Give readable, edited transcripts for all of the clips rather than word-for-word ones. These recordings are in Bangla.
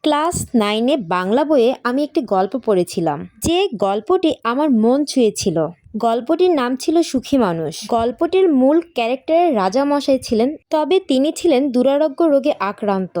ক্লাস 9-এ বাংলা বইয়ে আমি একটি গল্প পড়েছিলাম, যে গল্পটি আমার মন ছুঁয়েছিল। গল্পটির নাম ছিল সুখী মানুষ। গল্পটির মূল ক্যারেক্টারের রাজামশাই ছিলেন, তবে তিনি ছিলেন দুরারোগ্য রোগে আক্রান্ত।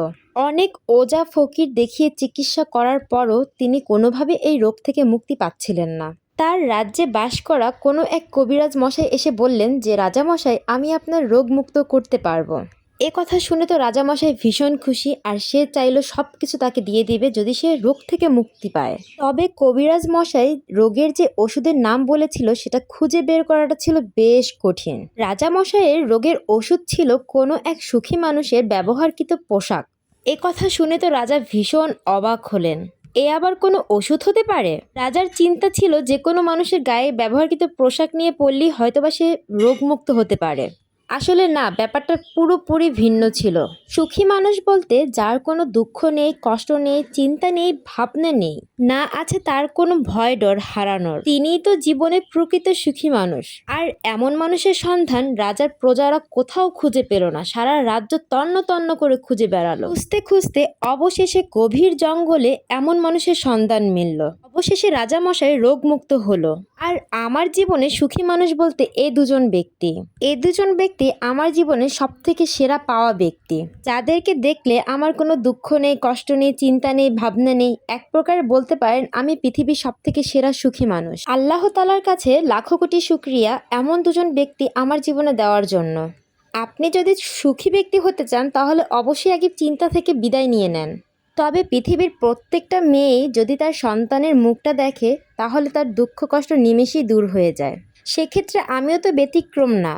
অনেক ওজা ফকির দেখিয়ে চিকিৎসা করার পরও তিনি কোনোভাবে এই রোগ থেকে মুক্তি পাচ্ছিলেন না। তার রাজ্যে বাস করা কোনো এক কবিরাজ মশাই এসে বললেন যে, রাজামশাই, আমি আপনার রোগ মুক্ত করতে পারবো। এ কথা শুনে তো রাজামশাই ভীষণ খুশি, আর সে চাইলো সব কিছু তাকে দিয়ে দিবে যদি সে রোগ থেকে মুক্তি পায়। তবে কবিরাজ মশাই রোগের যে ওষুধের নাম বলেছিল সেটা খুঁজে বের করাটা ছিল বেশ কঠিন। রাজামশাইয়ের রোগের ওষুধ ছিল কোনো এক সুখী মানুষের ব্যবহারকৃত পোশাক। এ কথা শুনে তো রাজা ভীষণ অবাক হলেন। এ আবার কোনো ওষুধ হতে পারে? রাজার চিন্তা ছিল যে কোনো মানুষের গায়ে ব্যবহারকৃত পোশাক নিয়ে পড়লেই হয়তোবা সে রোগমুক্ত হতে পারে। আসলে না, ব্যাপারটা পুরোপুরি ভিন্ন ছিল। সুখী মানুষ বলতে যার কোনো দুঃখ নেই, কষ্ট নেই, চিন্তা নেই, ভাবনা নেই, না আছে তার কোনো ভয় ডর হারানোর, তিনিই তো জীবনের প্রকৃত সুখী মানুষ। আর এমন মানুষের সন্ধান রাজার প্রজারা কোথাও খুঁজে পেল না। সারা রাজ্য তন্ন তন্ন করে খুঁজে বেড়ালো। খুঁজতে খুঁজতে অবশেষে গভীর জঙ্গলে এমন মানুষের সন্ধান মিলল। অবশেষে রাজামশাই রোগমুক্ত হলো। আর আমার জীবনে সুখী মানুষ বলতে এই দুজন ব্যক্তি আমার জীবনে সবথেকে সেরা পাওয়া ব্যক্তি, যাদেরকে দেখলে আমার কোনো দুঃখ নেই, কষ্ট নেই, চিন্তা নেই, ভাবনা নেই। এক প্রকারে বলতে পারেন আমি পৃথিবীর সবথেকে সেরা সুখী মানুষ। আল্লাহ তাআলার কাছে লাখো কোটি শুকরিয়া এমন দুজন ব্যক্তি আমার জীবনে দেওয়ার জন্য। আপনি যদি সুখী ব্যক্তি হতে চান তাহলে অবশ্যই আগে চিন্তা থেকে বিদায় নিয়ে নেন। তবে পৃথিবীর প্রত্যেকটা মেয়েই যদি তার সন্তানের মুখটা দেখে তাহলে তার দুঃখ কষ্ট নিমেষেই দূর হয়ে যায়। সেক্ষেত্রে আমিও তো ব্যতিক্রম না।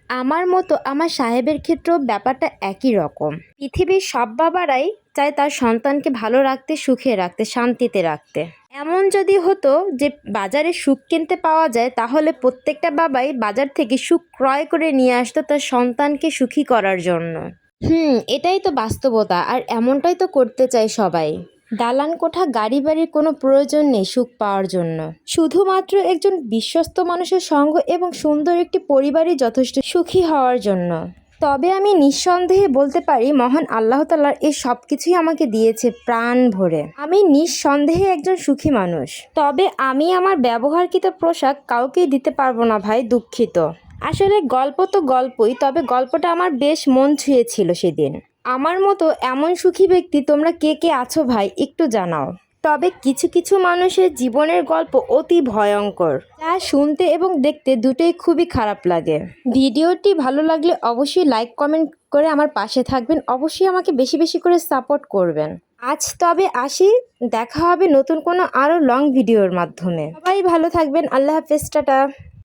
আমার মতো আমার সাহেবের ক্ষেত্রেও ব্যাপারটা একই রকম। পৃথিবীর সব বাবারাই চায় তার সন্তানকে ভালো রাখতে, সুখে রাখতে, শান্তিতে রাখতে। এমন যদি হতো যে বাজারে সুখ কিনতে পাওয়া যায় তাহলে প্রত্যেকটা বাবাই বাজার থেকে সুখ ক্রয় করে নিয়ে আসতো তার সন্তানকে সুখী করার জন্য। এটাই তো বাস্তবতা, আর এমনটাই তো করতে চায় সবাই। দালান কোঠা, গাড়ি বাড়ির কোনো প্রয়োজন নেই সুখ পাওয়ার জন্য। শুধুমাত্র একজন বিশ্বস্ত মানুষের সঙ্গ এবং সুন্দর একটি পরিবারই যথেষ্ট সুখী হওয়ার জন্য। তবে আমি নিঃসন্দেহে বলতে পারি মহান আল্লাহ তাআলা এই সব কিছুই আমাকে দিয়েছে প্রাণ ভরে। আমি নিঃসন্দেহে একজন সুখী মানুষ। তবে আমি আমার ব্যবহারকৃত পোশাক কাউকেই দিতে পারবো না ভাই, দুঃখিত। আসলে গল্প তো গল্পই, তবে গল্পটা আমার বেশ মন ছুঁয়েছিল সেদিন। আমার মতো এমন সুখী ব্যক্তি তোমরা কে কে আছো ভাই, একটু জানাও। তবে কিছু কিছু মানুষের জীবনের গল্প অতি ভয়ঙ্কর, যা শুনতে এবং দেখতে দুটোই খুবই খারাপ লাগে। ভিডিওটি ভালো লাগলে অবশ্যই লাইক কমেন্ট করে আমার পাশে থাকবেন। অবশ্যই আমাকে বেশি বেশি করে সাপোর্ট করবেন। আজ তবে আসি, দেখা হবে নতুন কোনো আরও লং ভিডিওর মাধ্যমে। সবাই ভালো থাকবেন। আল্লাহ হাফেজ, টাটা।